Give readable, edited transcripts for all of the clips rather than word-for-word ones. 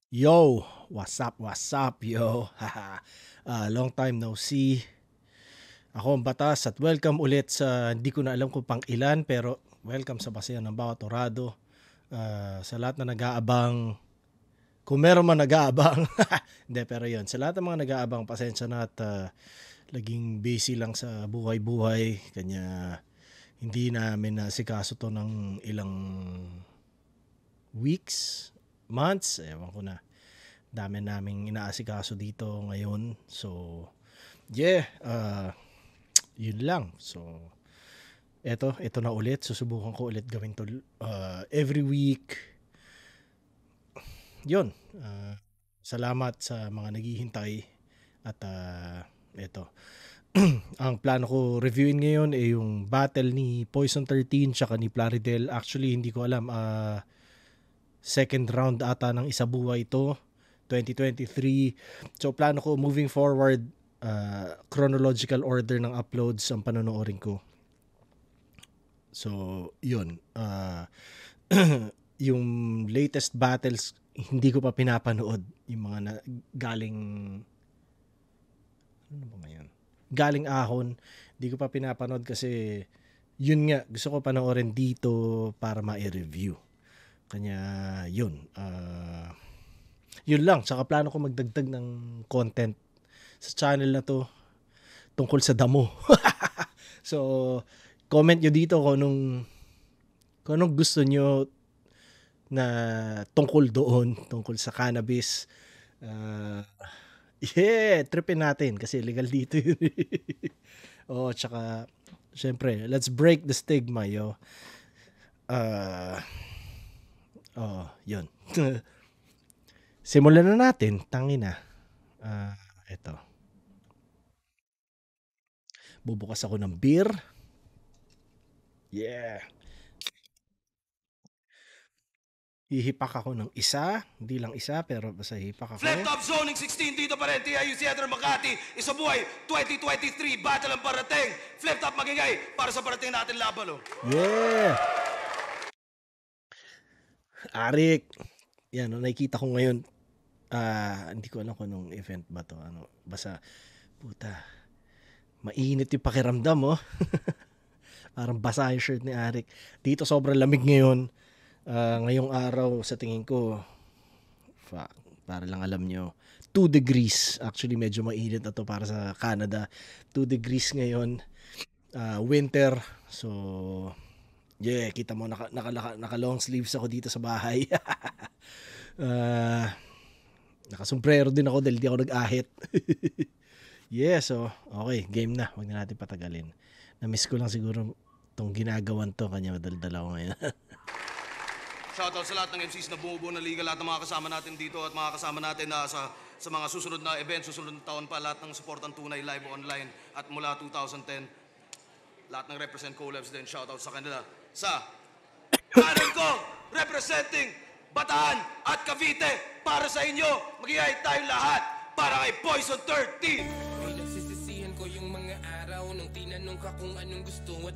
Yo, what's up, yo? Long time no see. Ako ang Batas at welcome ulit sa hindi ko na alam kung pang ilan pero welcome sa Basehan ng Bawat Torado. Sa lahat na nag-aabang, kung meron man nag-aabang, hindi pero yun, sa lahat ng mga nag-aabang, pasensya na at laging busy lang sa buhay-buhay. Kanya hindi namin nasikaso to ng ilang weeks, months, ewan ko na. Dami naming inaasikaso dito ngayon. So, yeah, yun lang. So, ito na ulit. Susubukan ko ulit gawin to every week. Yun. Salamat sa mga naghihintay. At ito. Ang plano ko reviewin ngayon ay yung battle ni Poison 13 tsaka ni Plaridel. Actually, hindi ko alam. Second round ata ng Isabuhay ito. 2023. So plano ko moving forward, chronological order ng uploads ang panonoorin ko. So, yun. Yung latest battles, hindi ko pa pinapanood. Yung mga galing, ano ba ngayon? Galing ahon. Hindi ko pa pinapanood kasi, yun nga, gusto ko panoorin dito para ma-review. Kanya, yun. Yun lang. Tsaka plano ko magdagdag ng content sa channel na to tungkol sa damo. So, comment nyo dito kung anong gusto nyo na tungkol doon, tungkol sa cannabis. Yeah, tripin natin kasi legal dito yun. Oh, tsaka, syempre, let's break the stigma, yo. Yun. Simulan na natin, tangina. Ito. Bubukas ako ng beer. Yeah. Hihipak ako ng isa, hindi lang isa, pero basta hihipak ako. Flip Top Zoning 16 dito pa rin, TIU Theater Makati, Isabuhay 2023, battle ang parating. Flip Top magingay para sa parating natin laban. Yeah! Arik! Yan, nakikita ko ngayon. Hindi ko alam kung anong event ba to. Basta, puta, mainit yung pakiramdam, oh. Parang basa yung shirt ni Arik. Dito sobrang lamig ngayon. Ngayong araw, sa tingin ko, para lang alam nyo, 2 degrees. Actually, medyo mainit na to para sa Canada. 2 degrees ngayon. Winter. So, yeah, kita mo, naka long sleeves ako dito sa bahay. Nakasombrero din ako dahil di ako nag-ahit. Yeah, so, okay, game na. Huwag na natin patagalin. Na-miss ko lang siguro itong ginagawan to, kanya madaldal ako ngayon. Shoutout sa lahat ng MCs na bumubuo ng liga, lahat ng mga kasama natin dito at mga kasama natin na sa mga susunod na event, susunod na taon pa, lahat ng supportang tunay live online at mula 2010, lahat ng represent collabs din, shoutout sa kanila. Sa kanan ko, representing Bataan at Cavite, para sa inyo, magigay tayong lahat para kay Poison 13. May nagsisisihan ko yung mga araw nung tinanong ka kung anong gusto at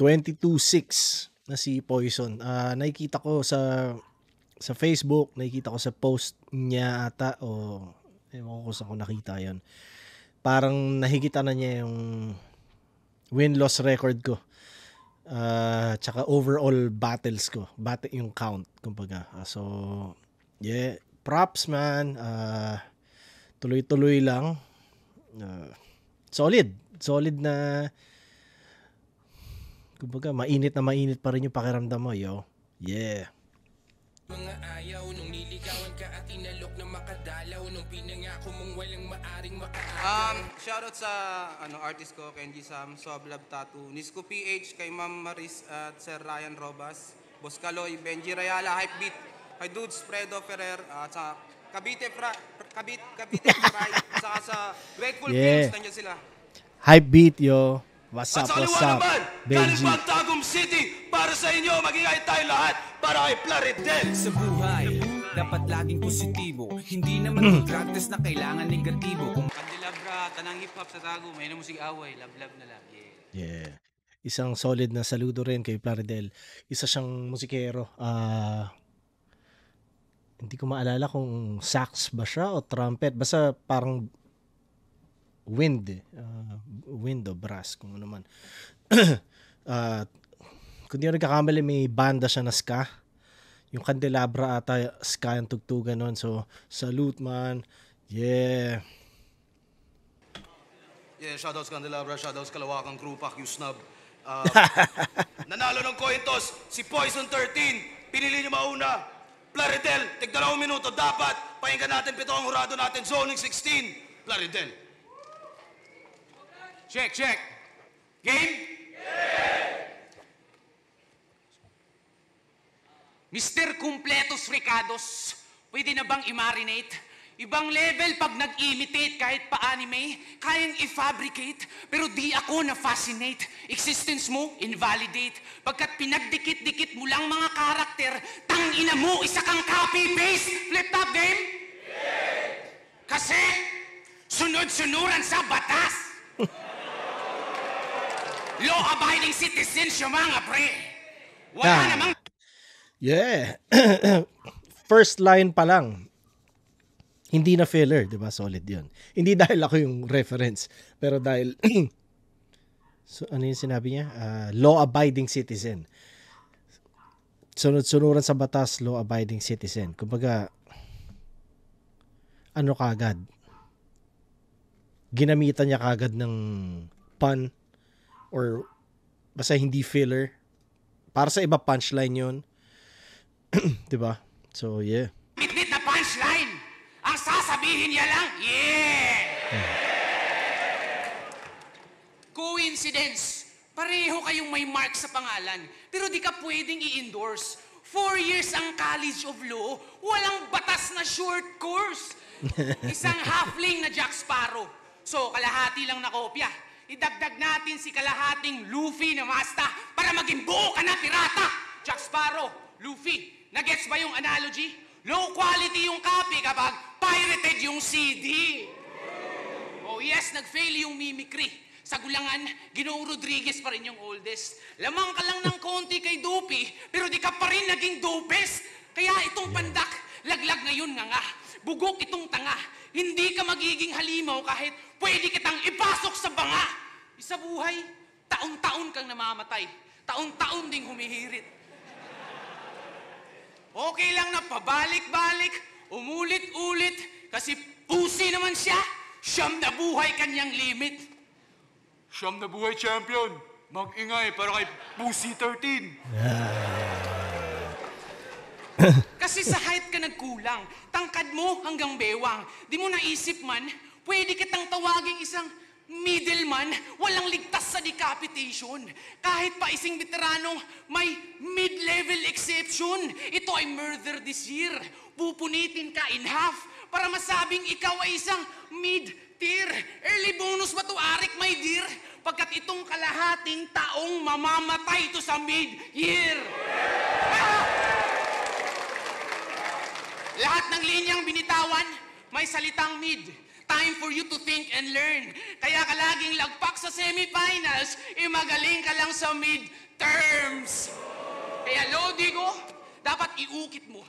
22-6 na si Poison. Nakikita ko sa Facebook, nakikita ko sa post niya ata o ewan ko kung saan ko nakita yon. Parang nahigita na niya yung win-loss record ko. Tsaka overall battles ko. Yung count, kumbaga. So, yeah. Props, man. Tuloy-tuloy lang. Solid. Solid na kumbaga, mainit pa rin yung pakiramdam mo, yo. Yeah. mga ayaw nung niligawan ka at inalok na makadalaw nung pinangako mong walang maaring makaagaw. Shoutout sa artist ko, Kenji Sam, Soblab Tattoo, Nisco PH, kay Ma'am Maris at Sir Ryan Robas, Boss Kaloy, Benji Rayala, Hypebeat, kay Dudes, Fredo Ferrer, at sa Cavite Fry, saka sa Grateful Yeah. Films, nandiyan sila. Hypebeat, yo. What's At up, sa what's kaliwa up? naman, galing Benji. Bagtagum City, para sa inyo, magigay tayo lahat para kay Plaridel. Sa buhay, dapat laging positibo. Hindi naman mag-practice na kailangan negatibo. Kung Kandilabra, tanang hip-hop sa tago, may na musig away, love na lang. Yeah. Isang solid na saludo rin kay Plaridel. Isa siyang musikero. hindi ko maalala kung sax ba siya o trumpet. Basta parang wind wind o brass, kung ano man. uh, kung di ako nagkakamali, may banda siya na ska. Yung Candelabra ata, ska yung tugtugan nun. So, salute man. Yeah. Yeah, shoutouts Candelabra, shoutouts Kalawakang Crew, Pac You Snub. Nanalo ng coin toss, si Poison 13. Pinili niyo mauna. Plaridel, tig 2 minuto dapat. Pakinggan natin 7 ang hurado natin. Zoning 16. Plaridel. Check, check. Game? Mr. Completos Ricados, pwede na bang i-marinate? Ibang level pag nag-imitate kahit pa-anime, kayang i-fabricate, pero di ako na-fascinate. Existence mo, invalidate. Pagkat pinagdikit-dikit mo lang mga karakter, tangina mo, isa kang copy-paste. Flip-top game? Kasi, sunod-sunuran sa batas. Law-abiding citizens yung mga pre. Wala namang... Yeah. First line pa lang. Hindi na filler, 'di ba? Solid 'yun. Hindi dahil ako yung reference, pero dahil so ano yung sinabi niya? Law-abiding citizen. Sunod-sunuran sa batas, law-abiding citizen. Kumbaga ano kagad? Ginamitan niya kagad ng pun or basta hindi filler. Para sa iba punchline 'yun. 'Di ba? So, yeah. Bitbit na punchline. Ang sasabihin niya lang, yeah! Coincidence. Pareho kayong may mark sa pangalan, pero di ka pwedeng i-endorse. 4 years ang College of Law, walang batas na short course. Isang halfling na Jack Sparrow. So, kalahati lang na kopya. Idagdag natin si kalahating Luffy na Masta para maging buo ka na pirata. Jack Sparrow, Luffy, nagets ba yung analogy? Low quality yung copy kapag pirated yung CD. Oh yes, nag-fail yung mimicry. Sa gulangan, Ginoong Rodriguez pa rin yung oldest. Lamang ka lang ng konti kay Dupi, pero di ka pa rin naging dopest. Kaya itong pandak, laglag ngayon nga. Bugok itong tanga. Hindi ka magiging halimaw kahit pwede kitang ipasok sa banga. Sa buhay, taon-taon kang namamatay. Taon-taon ding humihirit. Okay lang na pabalik-balik, umulit-ulit, kasi pusi naman siya, siyam na buhay kanyang limit. Siyam na buhay champion. Mag-ingay para kay Pussy 13. Kasi sa height ka nagkulang, tangkad mo hanggang bewang. Di mo naisip man, pwede kitang tawaging isang middleman, walang ligtas sa decapitation. Kahit pa isang veteranong may mid-level exception, ito ay murder this year. Pupunitin ka in half para masabing ikaw ay isang mid-tier. Early bonus ba to, Arik, my dear? Pagkat itong kalahating taong mamamatay ito sa mid-year. Lahat ng linyang binitawan, may salitang mid. Time for you to think and learn. Kaya ka laging lagpak sa semifinals, magaling ka lang sa midterms. Kaya Lodigo, dapat iukit mo.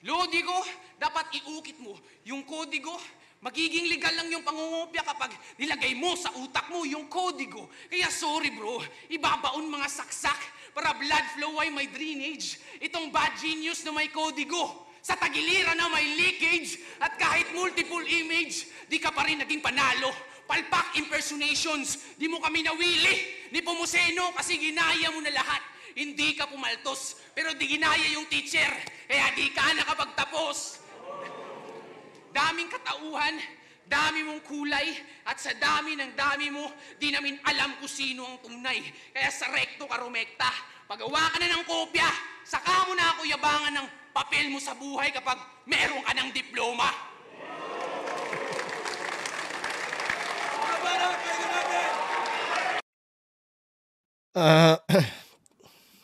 Lodigo, dapat iukit mo. Yung kodigo, magiging legal lang yung pangungopya kapag nilagay mo sa utak mo yung kodigo. Kaya sorry bro, ibabaon mga saksak para blood flow ay may drainage. Itong bad genius na may kodigo. Sa tagiliran na may leakage at kahit multiple image, di ka pa rin naging panalo. Palpak impersonations, di mo kami nawili. Ni Pumuseno kasi ginaya mo na lahat. Hindi ka pumaltos, pero di ginaya yung teacher. Kaya di ka nakapagtapos. Daming katauhan, dami mong kulay, at sa dami ng dami mo, di namin alam kung sino ang tunay. Kaya sa rekto ka rumekta. Pagawa ka na ng kopya, saka mo na ako yabangan ng papel mo sa buhay kapag meron ka ng diploma.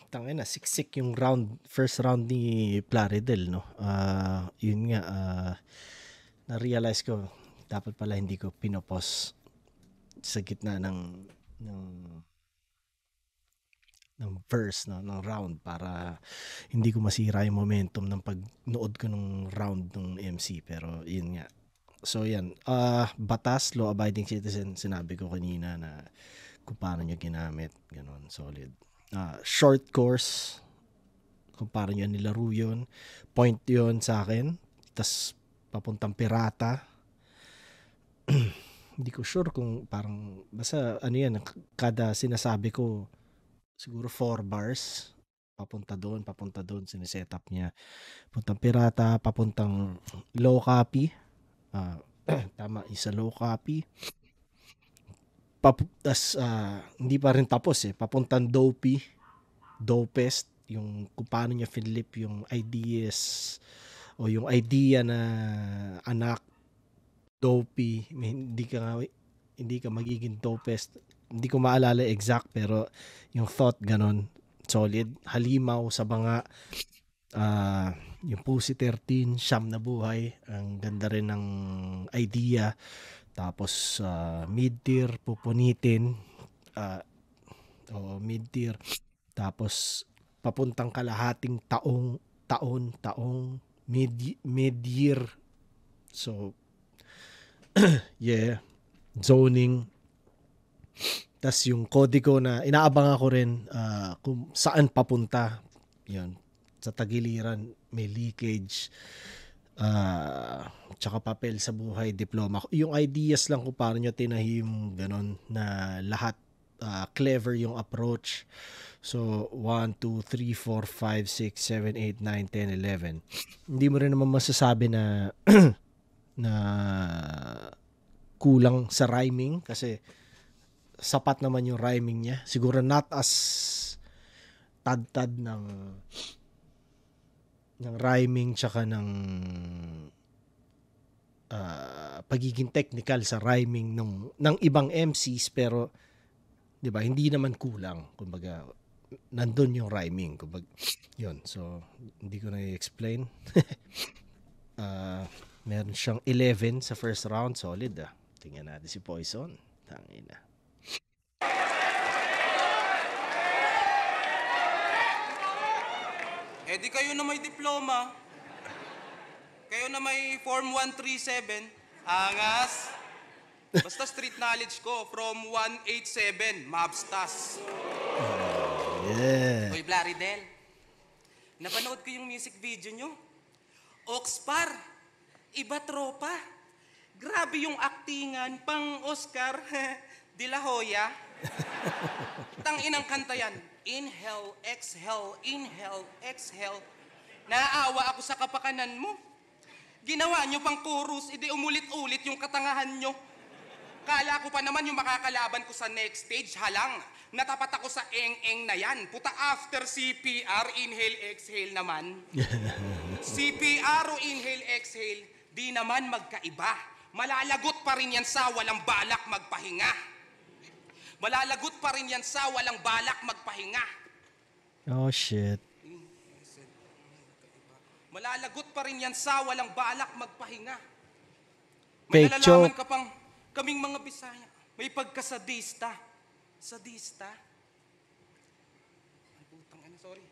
Tangina, siksik yung first round ni Plaridel, no? Yun nga, na-realize ko, dapat pala hindi ko pinopos sa gitna ng verse, no, ng round para hindi ko masira yung momentum ng pagnood ko ng round ng MC. Pero yun nga. So yan, batas, law-abiding citizen, sinabi ko kanina na kung paano nyo ginamit, ganon, solid. Short course, kung paano nyo nilaro yun, point yun sa akin, tas papuntang pirata. Hindi ko sure kung parang, basta ano yan, kada sinasabi ko, siguro 4 bars, papunta doon, siniset up niya. Papuntang pirata, papuntang low copy. Tama, isa low copy. Hindi pa rin tapos papuntang dopest, yung kung paano niya finlip yung ideas o yung idea na anak, dopey, hindi ka magiging dopest. Hindi ko maalala exact, pero yung thought ganon, solid. Halimaw sa banga, yung Pussy 13, Siyam na Buhay, ang ganda rin ng idea. Tapos mid-tier, Pupunitin, mid-tier. Tapos papuntang kalahating taon, mid-year. So, yeah, zoning. Tas yung kodigo na inaabangan ko rin kung saan papunta. Yun, sa tagiliran may leakage, tsaka papel sa buhay, diploma. Yung ideas lang kung paano nyo tinahim, ganon, na lahat clever yung approach. So 1, 2, 3, 4, 5, 6, 7, 8, 9, 10, 11. Hindi mo rin naman masasabi na na kulang sa rhyming kasi sapat naman yung rhyming niya. Siguro not as tad-tad ng rhyming tsaka ng pagiging technical sa rhyming ng ibang MCs, pero 'di ba hindi naman kulang, kumbaga nandun yung rhyming, kumbaga yun. So hindi ko na i-explain. Meron siyang 11 sa first round, solid Tingnan natin si Poison. Tangina. Di kayo na may diploma. Kayo na may Form 137. Angas. Basta street knowledge ko, from 187, Mabstas. Yeah. Hoy, Blaridel. Napanood ko yung music video nyo. Oxpar. Iba tropa. Grabe yung aktingan, pang Oscar de la Hoya. Tanginang kanta yan. Inhale, exhale, inhale, exhale. Naaawa ako sa kapakanan mo. Ginawa nyo pang chorus, edi umulit-ulit yung katangahan nyo. Kala ko pa naman yung makakalaban ko sa next stage, halang. Natapat ako sa eng-eng na yan. Puta, after CPR, inhale, exhale naman. CPR o inhale, exhale, di naman magkaiba. Malalagot pa rin yan sa walang balak magpahinga. Malalagot pa rin yan sa walang balak magpahinga. Oh, shit. Malalagot pa rin yan sa walang balak magpahinga. Fake May nalalaman joke. ka pang kaming mga Bisaya. May pagkasadista. Sadista? Ay, putang ina, sorry.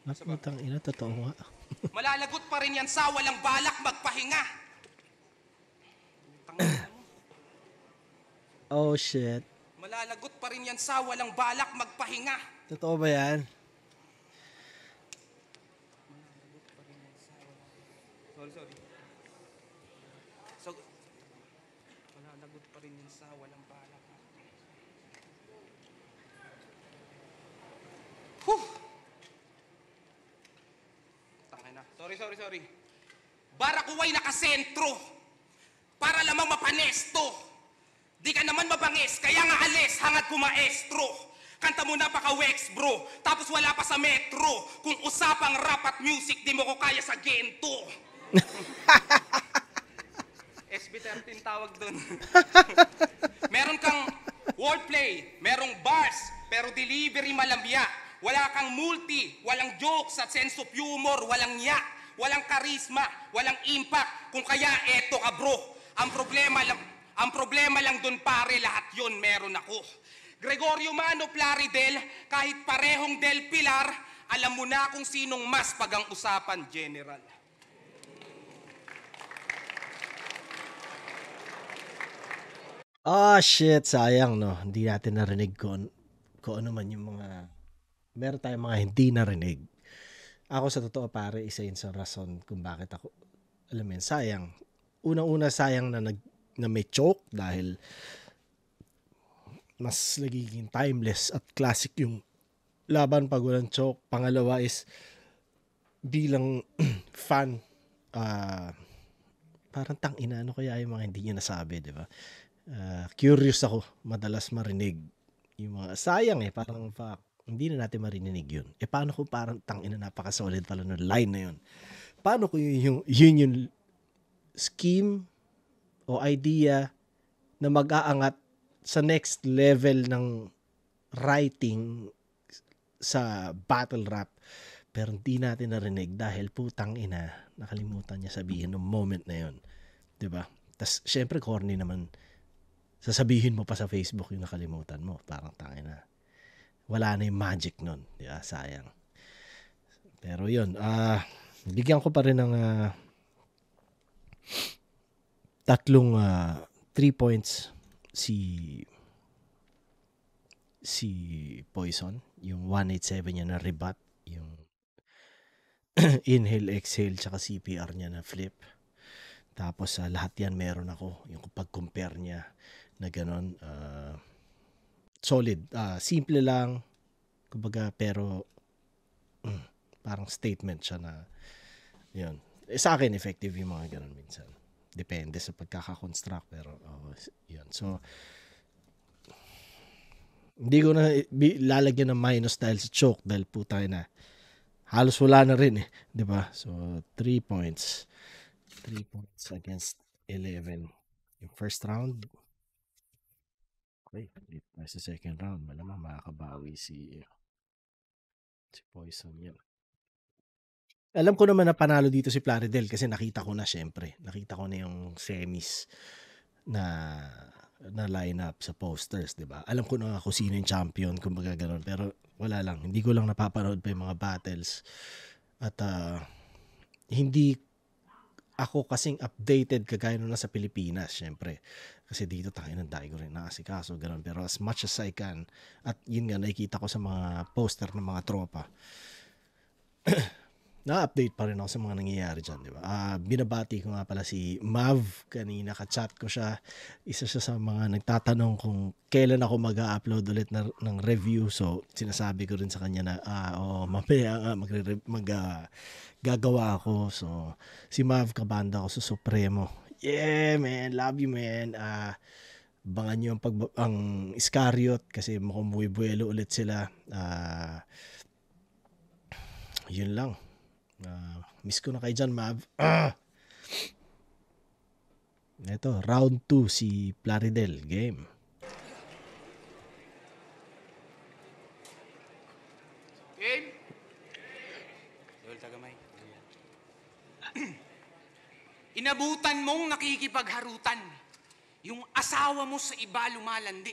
Putang ina, totoo nga. Malalagot pa rin yan sa walang balak magpahinga. Putang ina mo. Oh, shit. Malalagot pa rin yan sa walang balak magpahinga. Totoo ba yan? Sorry. So, malalagot pa rin yan sa walang balak. Whew! Tangay na. Sorry. Barakuway nakasentro. Para lamang mapanesto. Di ka naman mabangis, kaya nga alis, hangad ko maestro. Kanta mo napaka-wex, bro. Tapos wala pa sa metro. Kung usapang rap at music, di mo ko kaya sa gento. SB13 tawag dun. Meron kang wordplay, merong bars, pero delivery malamya. Wala kang multi, walang jokes at sense of humor, walang yak, walang karisma, walang impact. Kung kaya, eto ka, bro. Ang problema lang dun, pare, lahat yon meron ako. Gregorio Mano Plaridel, kahit parehong Del Pilar, alam mo na kung sinong mas pag-ang-usapan, General. Shit, sayang, no? Hindi natin narinig kung ano man yung mga, meron tayong mga hindi narinig. Ako sa totoo, pare, isa yun sa rason kung bakit ako, alam mo yun, sayang. Unang-una, sayang na may choke dahil mas nagiging timeless at classic yung laban pag walang choke. Pangalawa is, bilang fan, parang tangina, ano kaya yung mga hindi niya nasabi, di ba? Curious ako, madalas marinig yung mga, sayang parang hindi na natin marinig yun. Paano kung parang tangina, napaka-solid pala ng line na yun? Paano kung yun yung scheme o idea na mag-aangat sa next level ng writing sa battle rap, pero hindi natin narinig dahil putang ina, nakalimutan niya sabihin ng moment na yun. Diba? Tas syempre corny naman, sasabihin mo pa sa Facebook yung nakalimutan mo. Parang tangina, wala na yung magic nun. Diba? Sayang. Pero yun, bigyan ko pa rin ng 3 points si Poison. Yung 187 niya na rebut, yung inhale, exhale, tsaka CPR niya na flip. Tapos lahat yan meron ako. Yung pag-compare niya na gano'n, solid. Simple lang, kumbaga, pero parang statement siya na yun. Sa akin, effective yung mga gano'n minsan. Depende sa pagkakakonstruct, pero yun. So, hindi ko na lalagyan ng minus dahil sa choke, dahil putay na halos wala na rin di ba? So 3 points against 11 yung first round. Okay, sa second round malamang makakabawi si Poison yan. Alam ko naman na panalo dito si Plaridel kasi nakita ko na yung semis na lineup sa posters, di ba? Alam ko na kung sino yung champion, kumbaga gano'n, pero wala lang. Hindi ko lang napapanood pa yung mga battles. At hindi ako kasing updated kagaya nung nasa Pilipinas, syempre. Kasi dito tangin ng ko rin nakasikaso, gano'n. Pero as much as I can, at yun nga, nakikita ko sa mga poster ng mga tropa, na-update pa rin ako sa mga nangyayari dyan, di ba? Binabati ko nga pala si Mav, kanina ka-chat ko siya. Isa siya sa mga nagtatanong kung kailan ako mag-upload ulit ng review. So, sinasabi ko rin sa kanya na, mamaya nga, gagawa ako. So, si Mav, kabanda ko sa Supremo. Yeah, man. Love you, man. Bangan nyo ang Iscariot kasi mukhang buwi-buwelo ulit sila. Yun lang. Miss ko na kayo dyan, Mav. Ito, round 2 si Plaridel. Game. Game? Inabutan mong nakikipagharutan. Yung asawa mo sa iba lumalandi.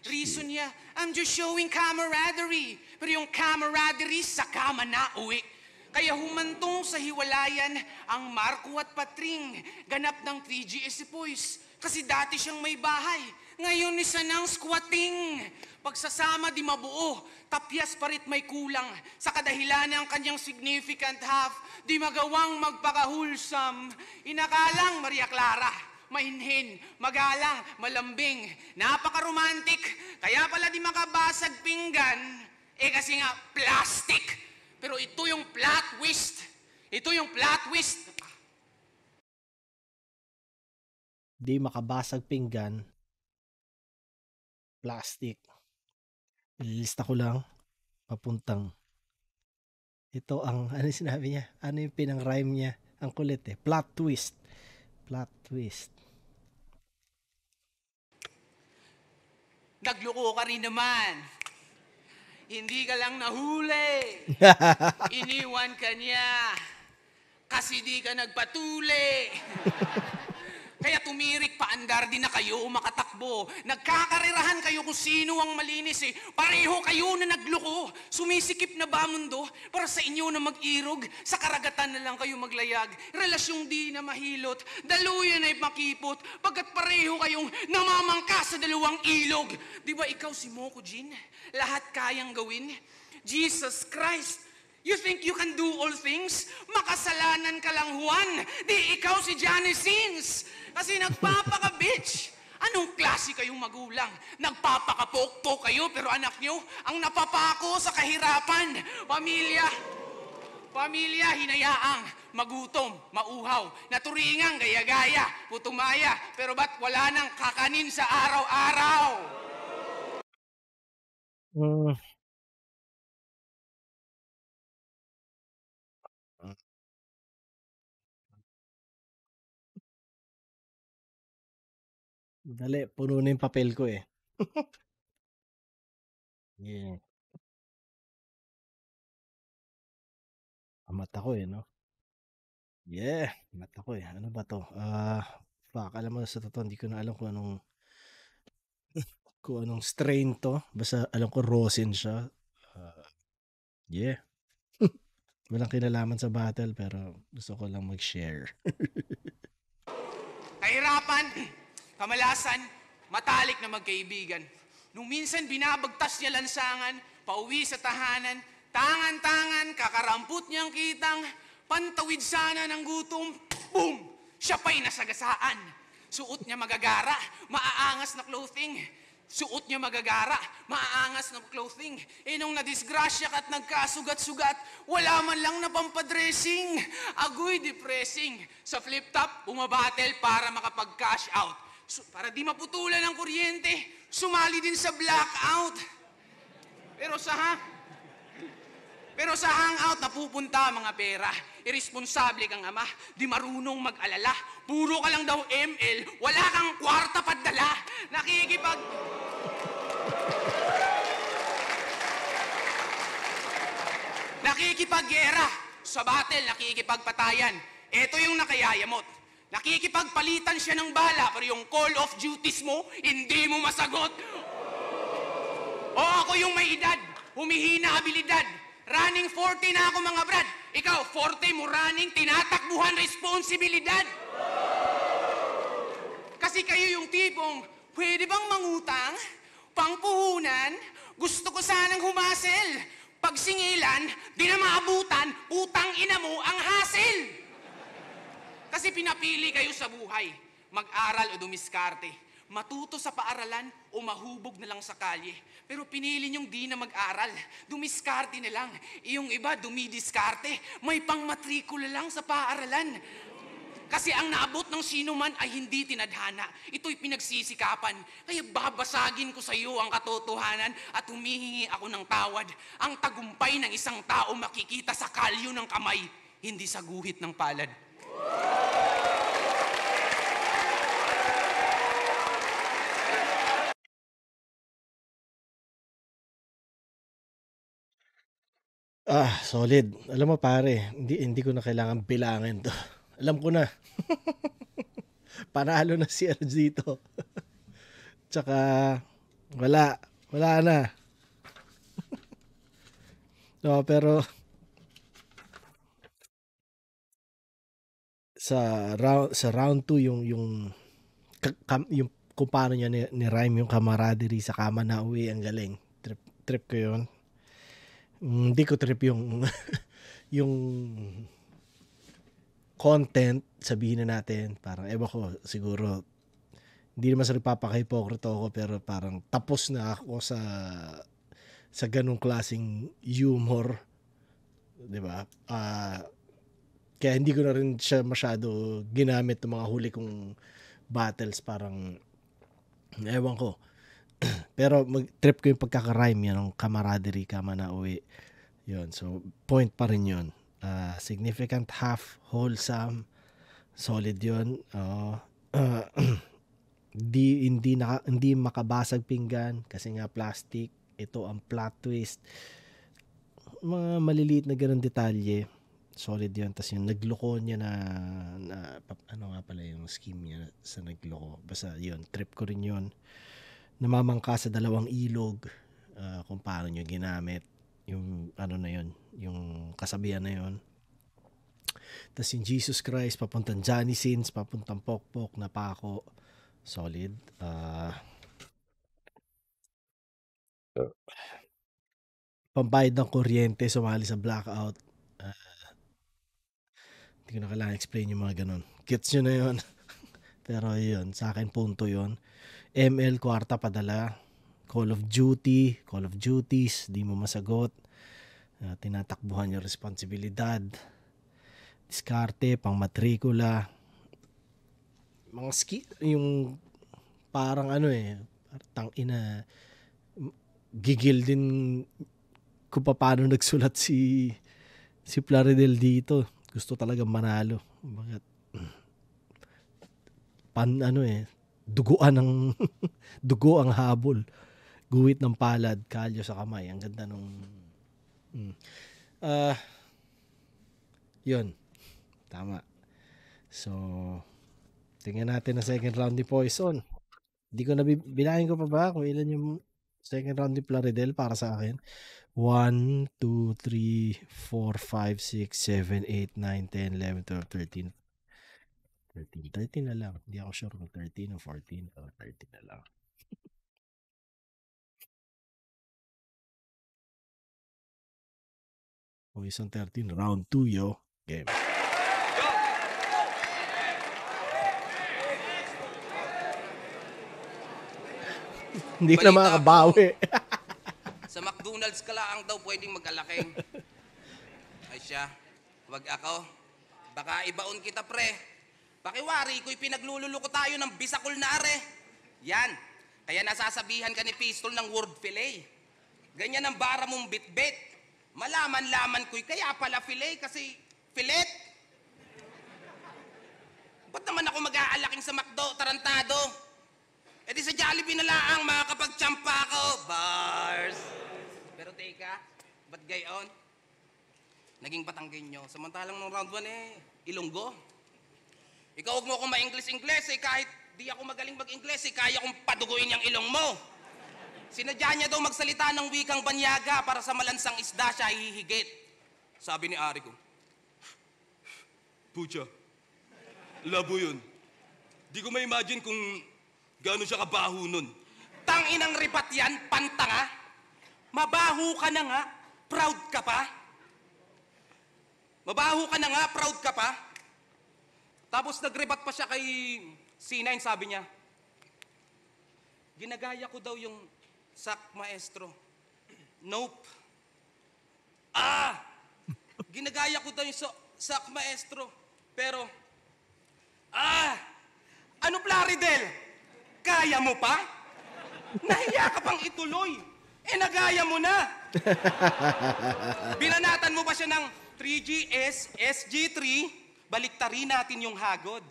Reason niya, I'm just showing camaraderie. Pero yung camaraderie sa kama na uwi. Kaya humantong sa hiwalayan ang Marco at Patring, ganap ng 3GS si Poise. Kasi dati siyang may bahay, ngayon isa ng squatting. Pagsasama di mabuo, tapyas pa rit may kulang. Sa kadahilan ng kanyang significant half, di magawang magpakahulsam. Inakalang Maria Clara, mahinhin, magalang, malambing, napaka-romantic. Kaya pala di makabasag pinggan, kasi nga plastic. Pero ito yung plot twist. Ito yung plot twist. Di makabasag pinggan, plastic. Ililista ko lang, papuntang. Ito ang, ano sinabi niya? Ano yung pinang-rhyme niya? Ang kulit plot twist. Plot twist. Nagloko ka rin naman. Hindi ka lang nahuli. Iniwan ka niya. Kasi di ka nagpatuli. Kaya tumirik paandar din na kayo makatakbo. Nagkakarerahan kayo kung sino ang malinis eh. Pareho kayo na nagloko. Sumisikip na ba mundo para sa inyo na mag-irog? Sa karagatan na lang kayo maglayag. Relasyong di na mahilot. Daluyan ay makipot. Pagkat pareho kayong namamangka sa dalawang ilog. Di ba ikaw si Moko Jin? Lahat kayang gawin? Jesus Christ, you think you can do all things? Makasalanan ka lang, Juan. Di ikaw si Johnny Sins. Kasi nagpapaka-bitch. Anong klase kayong magulang? Nagpapaka-pokpok kayo pero anak nyo ang napapako sa kahirapan. Pamilya, hinayaang, magutom, mauhaw, naturingang, gaya-gaya, putumaya, pero ba't wala nang kakanin sa araw-araw? Mm. Dali, puno na yung papel ko eh. Yeah. Mata ko eh, no? Yeah, mata ko eh. Ano ba to? Fuck, alam mo sa totoo, hindi ko na alam kung anong strain to. Basta alam ko rosin siya. Yeah. Walang kinalaman sa battle pero gusto ko lang mag-share. Kahirapan, kamalasan, matalik na magkaibigan. Nung minsan binabagtas niya lansangan, pauwi sa tahanan, tangan-tangan, kakarampot niyang kitang, pantawid sana ng gutom, boom! Siya pa'y nasagasaan. Suot niya magagara, maaangas na clothing. Suot niya magagara, maaangas na clothing. Eh nung nadisgrasya ka at nagkasugat-sugat, wala man lang na pampadressing. Agoy depressing. Sa flip top, bumabattle para makapag-cash out. Para di maputulan ng kuryente, sumali din sa blackout. Pero sa hangout napupunta mga pera. Irresponsable kang ama, di marunong mag-alala. Puro ka lang daw ML, wala kang kwarta padala. Nakikipaggera. Sa battle, nakikipagpatayan. Ito yung nakayayamot. Nakikipagpalitan siya ng bala, pero yung call of duties mo, hindi mo masagot. O ako yung may edad, humihina abilidad. Running 40 na ako mga brad. Ikaw, 40 mo running, tinatakbuhan responsibilidad. Kasi kayo yung tipong, pwede bang mangutang? Pangpuhunan? Gusto ko sanang humasel. Pag singilan, di na maabutan, utang ina mo ang hassle. Kasi pinapili kayo sa buhay, mag-aral o dumiskarte. Matuto sa paaralan o mahubog na lang sa kalye. Pero pinili niyong di na mag-aral, dumiskarte na lang. Iyong iba dumidiskarte, may pangmatrikula lang sa paaralan. Kasi ang naabot ng sino man ay hindi tinadhana. Ito'y pinagsisikapan. Kaya babasagin ko sa iyo ang katotohanan at humihingi ako ng tawad. Ang tagumpay ng isang tao makikita sa kalyo ng kamay, hindi sa guhit ng palad. Solid. Alam mo pare, hindi ko na kailangan bilangin to. Alam ko na. Panalo na si RG dito. Tsaka wala na. No, pero sa round 2 yung kung paano niya ni rhyme yung camaraderie sa kama na uwi, ang galing. Trip ko yun. Hindi ko trip yung yung content, sabihin na natin, parang ewan ko, siguro hindi naman sa nagpapaka-hypocrite ako, pero parang tapos na ako sa ganung klaseng humor, 'di ba? Kaya hindi ko na rin siya masyado ginamit ng mga huli kong battles, parang ewan ko. Pero mag-trip ko yung pagkaka-rhyme yan, ng camaraderie, kama na uwi. Yun, so point pa rin yun. Significant, half, wholesome, solid yun. Hindi makabasag pinggan kasi nga plastic. Ito ang plot twist. Mga maliliit na ganun detalye, solid yun. Tapos yung nagloko niya na ano nga pala yung scheme niya sa nagloko. Basta yun, trip ko rin yun. Namamangka sa dalawang ilog, kung paano nyo ginamit yung ano na yun, yung kasabihan na yun. Tapos yung Jesus Christ, papuntang Johnny Sins, papuntang Pokpok, Napako. Solid. Pambayad ng kuryente, sumali sa blackout. Hindi ko na kailangan explain yung mga ganun. Gets nyo na yun. Pero yun, sa akin punto yun. ML, kwarta padala. Call of Duties, di mo masagot. Tinatakbuhan yung responsibilidad. Diskarte, pang matrikula. Mga yung parang tangina, gigil din kung paano nagsulat si Plaridel dito. Gusto talaga manalo. Bakit? Duguan ng dugo ang habol. Guhit ng palad, kalyo sa kamay. Ang ganda nung yun. Tama. So, tingnan natin na second round ni Poison. Hindi ko na bilangin ko pa ba kung ilan yung second round ni Plaridel para sa akin. 1, 2, 3, 4, 5, 6, 7, 8, 9, 10, 11, 12, 13. 13 na lang. Hindi ako sure kung 13 o 14 o 13 na lang. Poison 13, round 2, yo. Game. Hindi ka na makakabawi. Sa McDonald's ka lang daw pwedeng mag-alaking. Ay siya, wag ako. Baka ibaon kita, pre. Pakiwari ko'y pinaglululuko tayo ng bisakol na are. Yan. Kaya nasasabihan ka ni Pistol ng word fillet. Ganyan ang bara mong bit-bit. Malaman-laman ko'y kaya pala fillet kasi filet. Ba't naman ako mag-aalaking sa McDo, tarantado? E di sa Jollibee na laang makakapag-champa ako. Bars. Pero teka, ba't gayon? Naging Batanggenyo. Samantalang nung round 1 Ilonggo. Ikaw huwag mo akong ma-Ingles-Ingles kahit di ako magaling mag-Ingles kaya kong paduguin yung ilong mo. Sinadya niya daw magsalita ng wikang Banyaga para sa malansang isda siya hihigit. Sabi ni Ari ko, Pucha, labo yun. Di ko ma-imagine kung gano'n siya kabaho nun. Tanginang ripat yan, pantanga. Mabaho ka na nga, proud ka pa. Mabaho ka na nga, proud ka pa. Tapos nagrebat pa siya kay C9, sabi niya, ginagaya ko daw yung sak maestro. Nope. Ginagaya ko daw yung sak maestro. Pero, ano Plaridel? Kaya mo pa? Nahiya ka pang ituloy. Nagaya mo na. Binanatan mo pa siya ng 3GS, SG3, baliktarin natin yung hagod.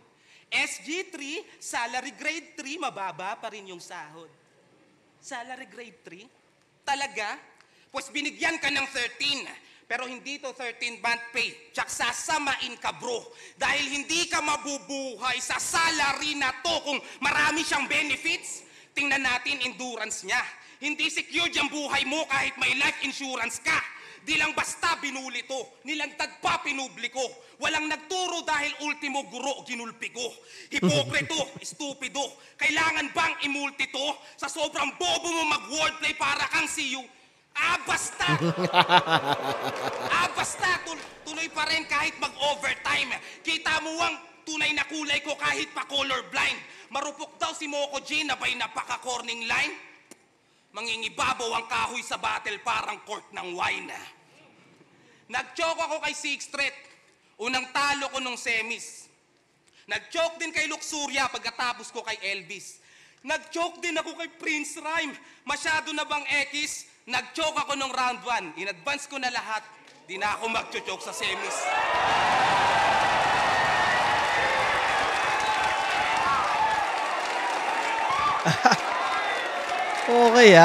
SG3, salary grade 3, mababa pa rin yung sahod. Salary grade 3? Talaga? Pues binigyan ka ng 13. Pero hindi to 13-month pay. Tsak sasamain ka, bro. Dahil hindi ka mabubuhay sa salary na to kung marami siyang benefits. Tingnan natin endurance niya. Hindi secured yung buhay mo kahit may life insurance ka. Di lang basta binuli to, nilantad pa pinubliko. Walang nagturo dahil ultimo guro ginulpi ko. Hipokrito, estupido, kailangan bang imulti to? Sa sobrang bobo mo mag-wordplay para kang see you. Basta! Basta! Tuloy pa rin kahit mag-overtime. Kita mo ang tunay na kulay ko kahit pa colorblind. Marupok daw si Moko G na ba'y napaka-corning line? Mangingibabaw ang kahoy sa battle parang court ng wine. Nag-choke ako kay Sixth Street. Unang talo ko nung semis. Nag-choke din kay Luxuria pagkatapos ko kay Elvis. Nag-choke din ako kay Prince Rhyme. Masyado na bang X? Nag-choke ako nung round 1. In-advance ko na lahat. Di na ako mag-choke sa semis. Okay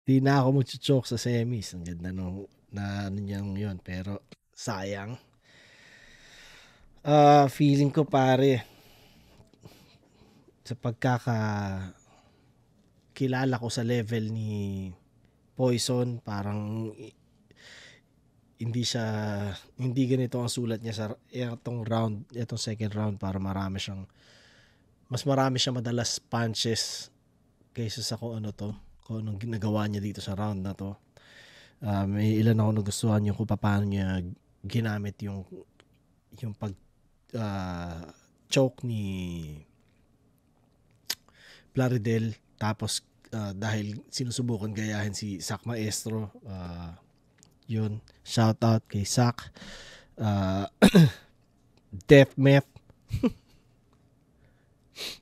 Di na ako mag-choke sa semis. Ang ganda nung na ano niyang yun. Pero sayang. Feeling ko pare, sa kilala ko sa level ni Poison, parang hindi ganito ang sulat niya sa itong second round, para mas marami siya madalas punches kaysa sa kung anong ginagawa niya dito sa round na to. May ilan ako nagustuhan yung kung paano niya ginamit yung pag choke ni Plaridel, tapos dahil sinusubukan gayahin si Zack Maestro, yun, shout out kay Zack. Death Meth.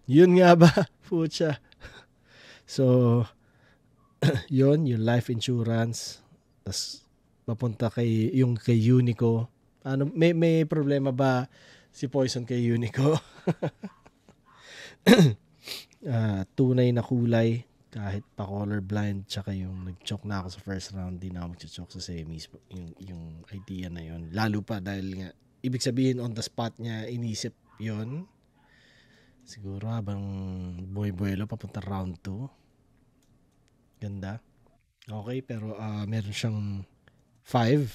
Yun nga ba? Pucha. So, yun, yung life insurance. Tas papunta kay Unico. May problema ba si Poison kay Unico? Tunay na kulay, kahit pa colorblind, tsaka yung nag-choke na ako sa first round, di na ako mag-choke sa semis. Yung idea na yun, lalo pa dahil nga ibig sabihin on the spot niya inisip yun. Siguro habang buhay-buhelo papunta round 2. Ganda. Okay, pero meron siyang 5.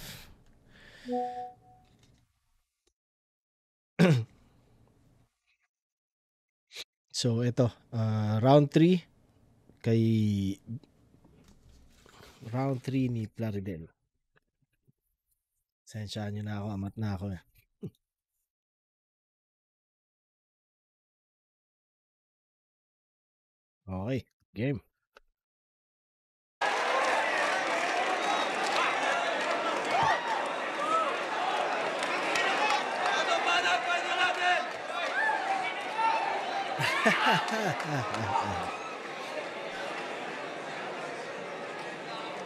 So ito, round 3 ni Plaridel. Sensyahan nyo na ako, amat na ako. Okay, game.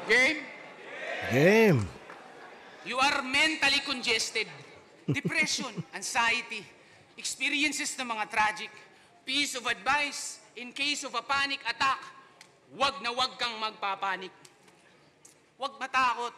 Game? Game. You are mentally congested. Depression, anxiety, experiences na mga tragic. Piece of advice, in case of a panic attack, wag na wag kang magpapanik. Wag matakot.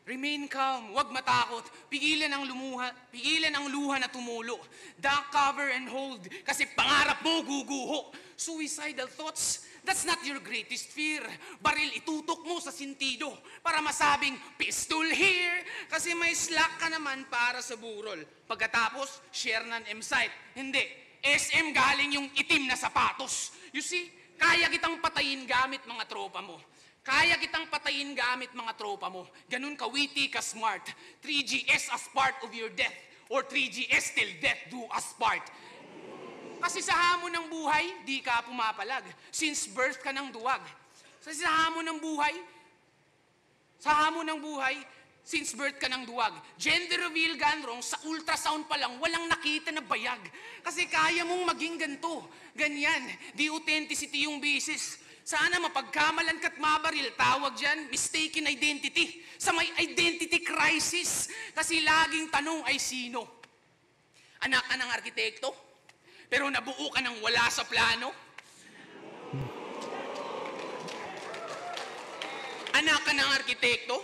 Remain calm. Wag matakot. Pigilan ang luha na tumulo. Duck, cover, and hold. Kasi pangarap mo guguho. Suicidal thoughts, that's not your greatest fear. Baril itutok mo sa sintido para masabing, pistol here. Kasi may slack ka naman para sa burol. Pagkatapos, share ng M-site. Hindi. SM galing yung itim na sapatos. You see, kaya kitang patayin gamit mga tropa mo. Kaya kitang patayin gamit mga tropa mo. Ganun ka witty, ka smart. 3GS as part of your death. Or 3GS till death do us part. Kasi sa hamon ng buhay, di ka pumapalag. Since birth ka ng duwag. Kasi sa hamon ng buhay, since birth ka ng duwag. Gender reveal gone wrong, sa ultrasound pa lang, walang nakita na bayag. Kasi kaya mong maging ganito, ganyan. Di authenticity yung basis. Sana mapagkamalan ka't mabaril, tawag dyan, mistaken identity. Sa may identity crisis. Kasi laging tanong ay sino? Anak ka ng arkitekto? Pero nabuo ka ng wala sa plano? Anak ka ng arkitekto?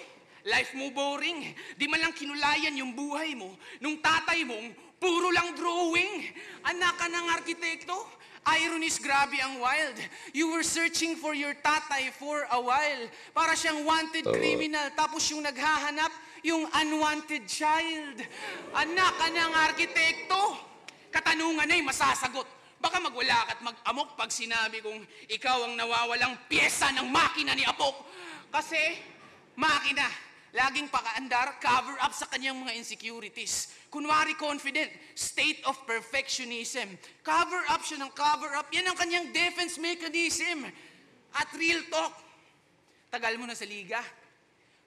Life mo boring. Di man lang kinulayan yung buhay mo nung tatay mong puro lang drawing. Anak ka ng arkitekto? Ironies, grabe ang wild. You were searching for your tatay for a while. Para siyang wanted criminal. Tapos yung naghahanap, yung unwanted child. Anak ka ng arkitekto? Katanungan ay masasagot. Baka magwala ka't mag-amok pag sinabi kong ikaw ang nawawalang pyesa ng makina ni Apok. Kasi, makina, laging pakaandar, cover up sa kanyang mga insecurities. Kunwari confident, state of perfectionism. Cover up siya ng cover up. Yan ang kanyang defense mechanism. At real talk, tagal mo na sa liga.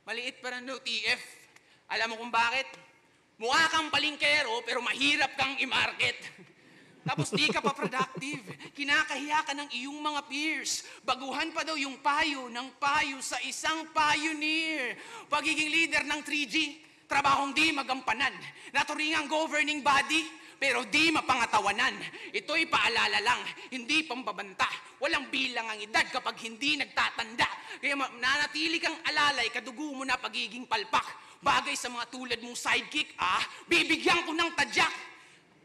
Maliit pa rin TF. Alam mo kung bakit? Mukha kang palingkero pero mahirap kang i-market. Tapos di ka pa productive. Kinakahiya ka ng iyong mga peers. Baguhan pa daw yung payo ng payo sa isang pioneer. Pagiging leader ng 3G, trabahong di magampanan. Naturingang governing body, pero di mapangatawanan. Ito'y paalala lang, hindi pambabanta. Walang bilang ang edad kapag hindi nagtatanda. Kaya nanatili kang alalay, kadugo mo na pagiging palpak. Bagay sa mga tulad mong sidekick, bibigyan ko ng tadyak.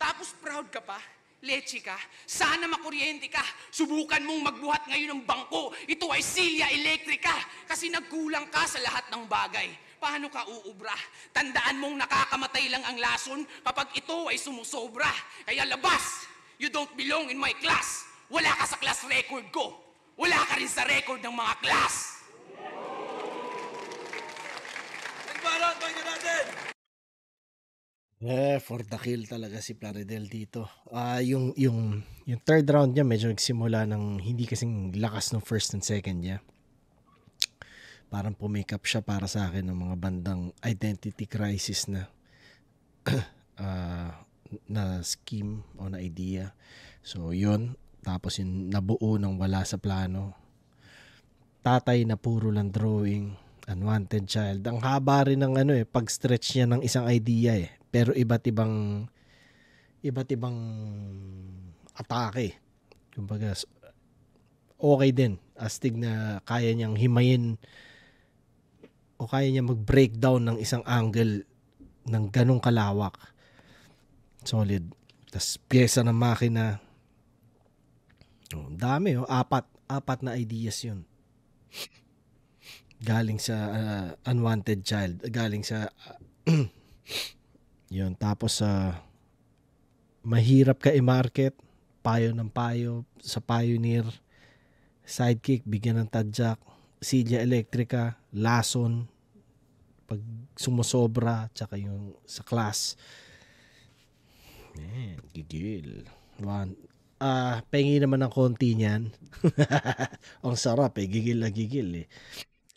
Tapos proud ka pa? Leche ka? Sana makuryente ka. Subukan mong magbuhat ngayon ng bangko. Ito ay silya elektrika. Kasi nagkulang ka sa lahat ng bagay. Paano ka uubra? Tandaan mong nakakamatay lang ang lason kapag ito ay sumusobra. Kaya labas! You don't belong in my class. Wala ka sa class record ko. Wala ka rin sa record ng mga class. Nagbarat, pakinggan natin! For the kill talaga si Plaridel dito. Yung third round niya medyo nagsimula ng hindi kasing lakas ng first and second niya. Parang pumake up siya para sa akin ng mga bandang identity crisis na na scheme o na idea. So yun, tapos yung nabuo ng wala sa plano. Tatay na puro lang drawing, unwanted child. Ang haba rin ng pag-stretch niya ng isang idea eh. Pero iba't ibang atake. Kumbaga okay din. Astig na kaya niyang himayin o kaya niya mag-breakdown ng isang angle ng ganong kalawak. Solid. Tas pyesa ng makina. Dami apat na ideas yun. Galing sa unwanted child. Galing sa yun. Tapos mahirap ka i-market. Payo ng payo sa Pioneer. Sidekick, bigyan ng tadyak. Silya elektrika, lason. Pag sumusobra, tsaka yung sa class. Gigil. Pengi naman ng konti niyan. Ang sarap eh. Gigil na gigil eh.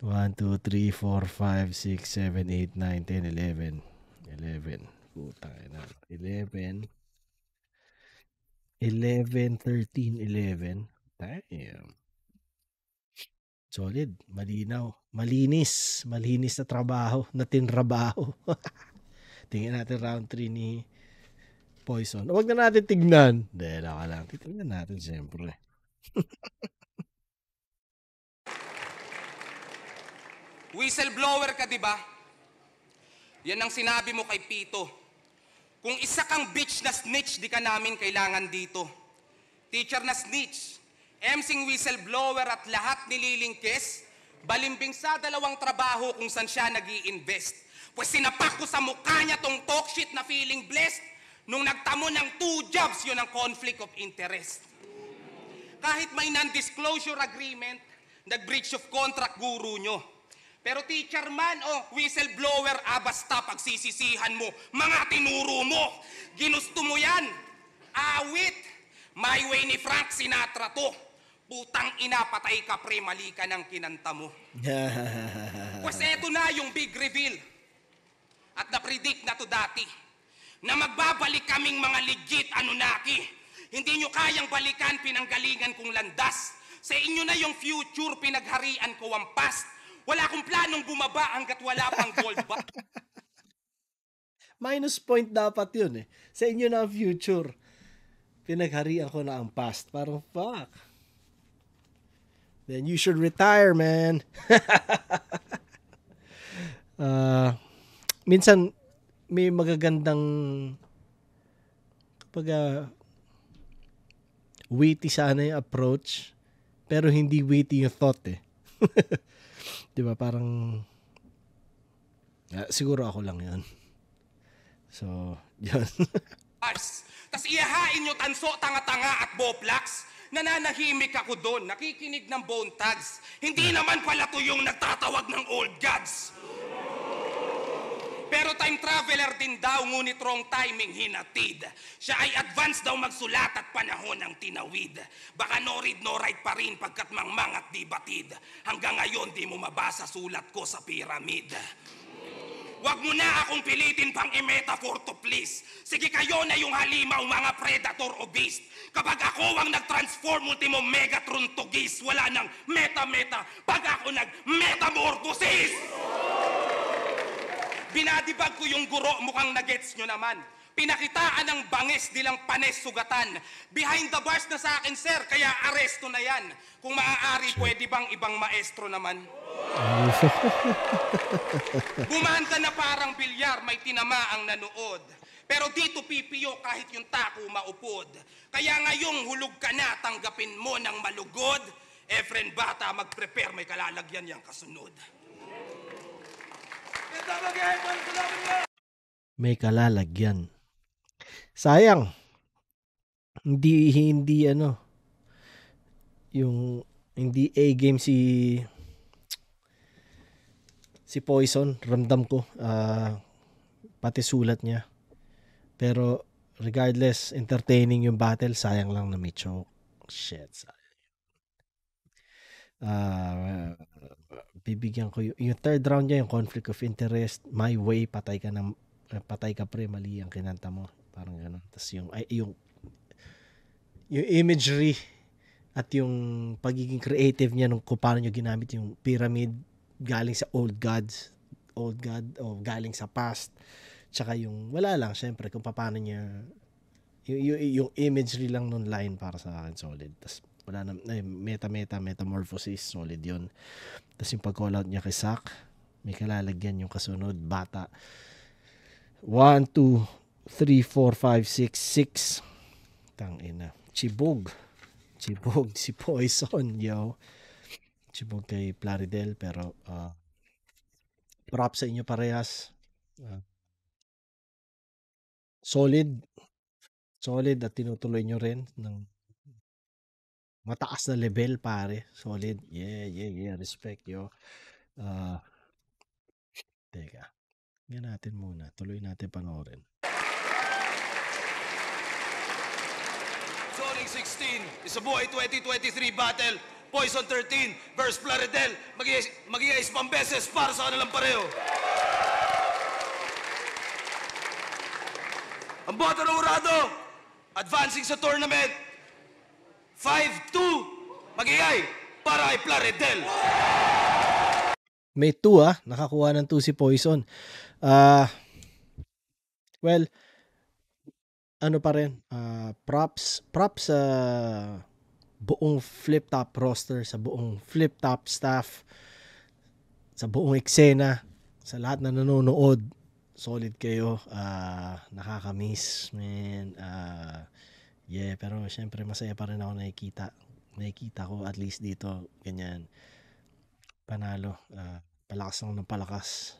1, 2, 3, 4, 5, 6, 7, 8, 9, 10, 11. 11. Puta na. 11. 11, 13, 11. Damn. Solid. Malinaw. Malinis. Malinis na trabaho. Na tinrabaho. Tingnan natin round 3 ni Poison. Huwag na natin tignan. Dahil ako lang. Tignan natin siyempre. Whistleblower ka, di ba? Yan ang sinabi mo kay Pito. Kung isa kang bitch na snitch, di ka namin kailangan dito. Teacher na snitch, emsing whistleblower at lahat nililingkes, balimbing sa dalawang trabaho kung saan siya nag-i-invest. Pues sinapak ko sa mukha niya tong talk shit na feeling blessed. Nung nagtamo ng 2 jobs, yun ang conflict of interest. Kahit may non-disclosure agreement, nag-breach of contract guru nyo. Pero teacher man o whistleblower, basta pagsisisihan mo, mga tinuro mo, ginusto mo yan. Awit, my way ni Frank Sinatra to. Putang ina, patay ka pre, mali ka ng kinanta mo. Pues eto na yung big reveal. At na-predict na to dati, na magbabalik kaming mga legit Anunnaki. Hindi nyo kayang balikan pinanggalingan kong landas. Sa inyo na yung future, pinagharian ko ang past. Wala akong planong bumaba hanggat wala pang gold ba? Minus point dapat yun eh. Sa inyo na ang future. Pinagharian ko na ang past. Parang fuck. Then you should retire, man. Minsan, may magagandang kapag witty sana yung approach, pero hindi witty yung thought eh. Diba? Parang siguro ako lang yun. So, yun. Tas iyahain nyo tanso, tanga-tanga at boplax. Nananahimik ako doon, nakikinig ng bone tags. Hindi naman pala to yung nagtatawag ng old gods. Pero time traveler din daw, ngunit wrong timing hinatid. Siya ay advance daw magsulat at panahon ng tinawid. Baka no read no write pa rin pagkat mangmang at di batid. Hanggang ngayon di mo mabasa sulat ko sa pyramid. Wag mo na akong pilitin pang i-metaphor to please. Sige kayo na yung halimaw mga predator o beast. Kapag ako ang nag-transform ultimo Megatron to geese, wala nang meta-meta pag ako nag-metamorphosis. Binadibag ko yung guro, mukhang nagets nyo naman. Pinakitaan ng bangis nilang panes sugatan. Behind the bars na sa akin, sir, kaya aresto na yan. Kung maaari, pwede bang ibang maestro naman? Gumanda na parang bilyar, may tinama ang nanood. Pero dito pipiyo kahit yung tako maupod. Kaya ngayong hulog ka na, tanggapin mo ng malugod. Efren Bata, mag-prepare, may kalalagyan yang kasunod. May kalalagyan. Sayang. Hindi yung hindi A-game si Poison, ramdam ko. Pati sulat niya. Pero regardless, entertaining yung battle, sayang lang na may choke. Shit, sayang. Bibigyan ko yung third round niya, yung conflict of interest, my way, patay ka pre, mali ang kinanta mo. Parang gano'n. Tapos yung imagery at yung pagiging creative niya kung paano niya ginamit yung pyramid galing sa old god o galing sa past. Tsaka yung wala lang, syempre, kung paano niya yung imagery lang nun line para sa akin, solid. Tapos wala na, metamorphosis, solid yun. Tapos yung pag-call out niya kay Sak, may kalalagyan yung kasunod, Bata. 1, 2, 3, 4, 5, 6. Tangina. Chibog si Poison, yo. Chibog kay Plaridel, pero props sa inyo parehas. Solid at tinutuloy nyo rin ng mataas na level, pare. Solid. Yeah. Respect, yo. Teka. Yan natin muna. Tuloy natin panoorin. Zoning 16 is a buhay 2023 battle. Poison 13 versus Plaridel. Mag-iis pang beses para sa kanilang pareho. Ang bota ng Urado, advancing sa tournament. 5-2. Mag-iay para kay Plaridel. May 2 nakakuha ng 2 si Poison. Well, ano pa rin, props sa buong flip-top roster, sa buong flip-top staff, sa buong eksena, sa lahat na nanonood. Solid kayo. Nakakamiss, man. Yeah, pero syempre masaya pa rin ako nakikita ko at least dito, ganyan. Panalo. Palakas lang ng palakas.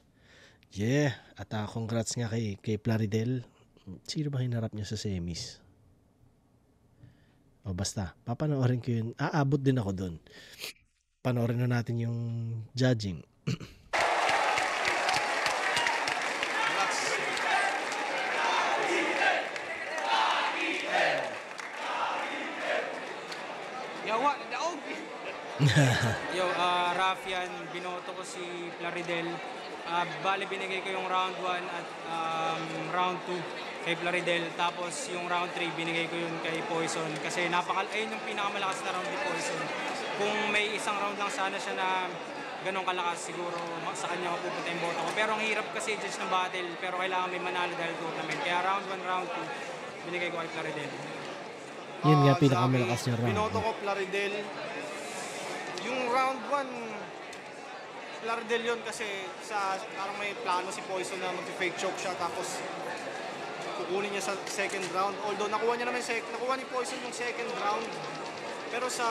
Yeah. At congrats nga kay Plaridel. Sino ba hinarap niya sa semis? O basta, papanoorin ko yun. Aabot din ako dun. Panoorin na natin yung judging. Yo, Rafian, binoto ko si Plaridel. Bali, binigay ko yung round 1 at round 2 kay Plaridel. Tapos yung round 3, binigay ko yun kay Poison. Kasi ayun yung pinakamalakas na round ni Poison. Kung may isang round lang sana siya na ganun kalakas, siguro sa kanya mapupunta yung boto ko. Pero ang hirap kasi judge ng battle, pero kailangan may manalo dahil tournament. Kaya round 1, round 2, binigay ko kay Plaridel. Yun nga, pinakamalakas niya round. Binoto ko Plaridel. Yung round 1, Plaridel yun kasi parang may plano si Poison na mag-fake choke siya tapos kukunin niya sa second round. Although nakuha ni Poison yung second round. Pero sa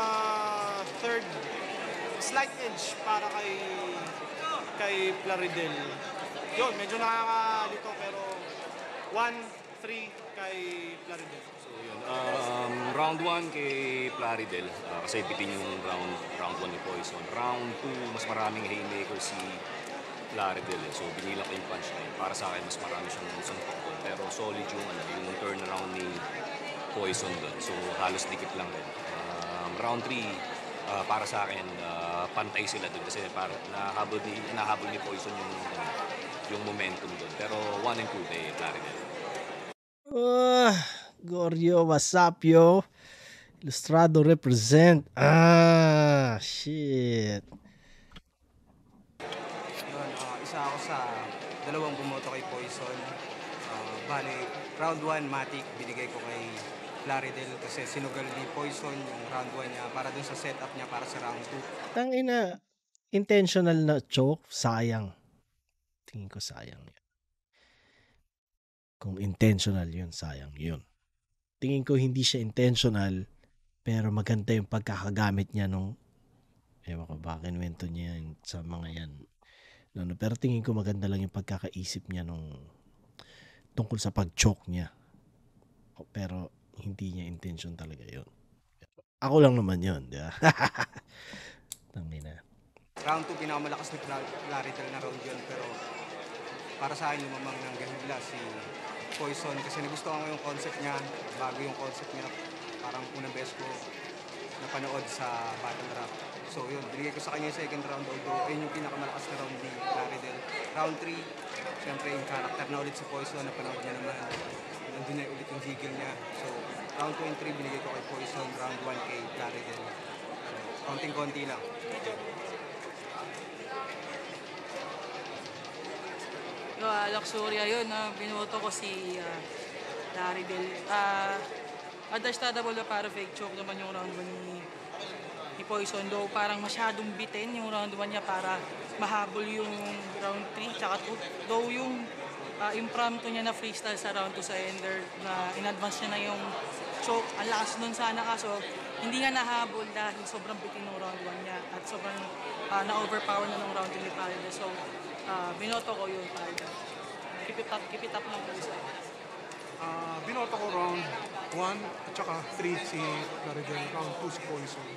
third, slight edge para kay Plaridel. Yun, medyo nakakalito pero 1-3 kay Plaridel. Round 1 kay Plaridel, kasi bitin yung round 1 ni Poison. Round 2, mas maraming haymaker si Plaridel. So binila ko yung punchline. Para sa akin, mas marami siyang suntok doon. Pero solid yung turnaround ni Poison doon. So halos dikit lang rin. Round 3, para sa akin, pantay sila doon. Kasi nahabol ni Poison yung momentum doon. Pero 1 and 2 kay Plaridel. Goryo, what's up, yo? Ilustrado represent. Shit. Yun, isa ako sa dalawang bumoto kay Poison. Bali, round 1, Matic, binigay ko kay Plaridel kasi sinugal ni Poison yung round 1 niya para dun sa setup niya para sa round 2. Tangina, intentional na choke, sayang. Tingin ko sayang. Kung intentional yun, sayang yun. Tingin ko hindi siya intentional, pero maganda yung pagkakagamit niya nung, ewan ko baka invento niya yan sa mga yan. No, pero tingin ko maganda lang yung pagkakaisip niya nung tungkol sa pag-choke niya. Pero hindi niya intention talaga yun. Ako lang naman yun, di ba? Tangina. Round 2, pinakamalakas ni Claridel na round yun. Pero para sa akin, lumamang ng ganila si Poison. Kasi nagustuhan ko yung concept niya. Bago yung concept niya. Parang unang beses ko napanood sa Battle Rap. So yun, binigay ko sa kanya yung second round. Although ayun yung pinakamalakas na round ni Claridel. Round 3, siyempre yung character na ulit si Poison. Napanood niya naman. Nandun na ulit yung higil niya. So round 2 and 3 binigay ko kay Poison. Round 1 kay Claridel. Konting-konti lang. Luxuria yun, binuto ko si Claridel. Understandable na para fake choke naman yung round 1 ni Poison. Though parang masyadong bitin yung round 1 niya para mahabol yung round 3. Tsaka though yung impromptu niya na freestyle sa round 2 sa Ender na in-advance niya na yung choke. Ang lakas nun sana kaso hindi nga nahabol dahil sobrang bitin ng round 1 niya at sobrang na-overpower na ng round 2 ni Claridel. So binoto ko yun Claridel. Keep it up lang po isa. Binoto ko round 1 at saka 3 si Claridel, round 2 si Poison.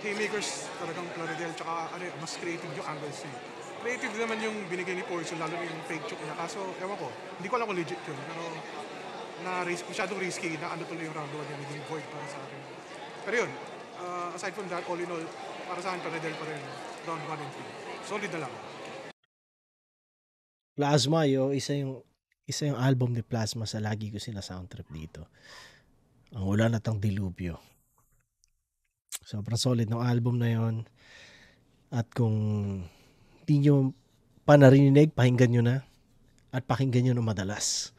Haymakers talagang Claridel, tsaka mas creative yung angles niya. Creative naman yung binigay ni Poison, lalo na yung fake choke niya. Kaso, ewan ko, hindi ko alam kung legit yun. Pero, masyadong risky na tuloy yung round 1 niya, naging void para sa akin. Pero yun, aside from that, all in all, para sa akin, Claridel pa rin, round 1 and 3. Solid na lang. Plasma, isa yung album ni Plasma sa lagi ko sila soundtrip dito. Ang Ulan at ang Dilubyo. Sobrang solid ng album na yon. At kung hindi nyo pa narinig, pakinggan nyo na. At pakinggan nyo na madalas.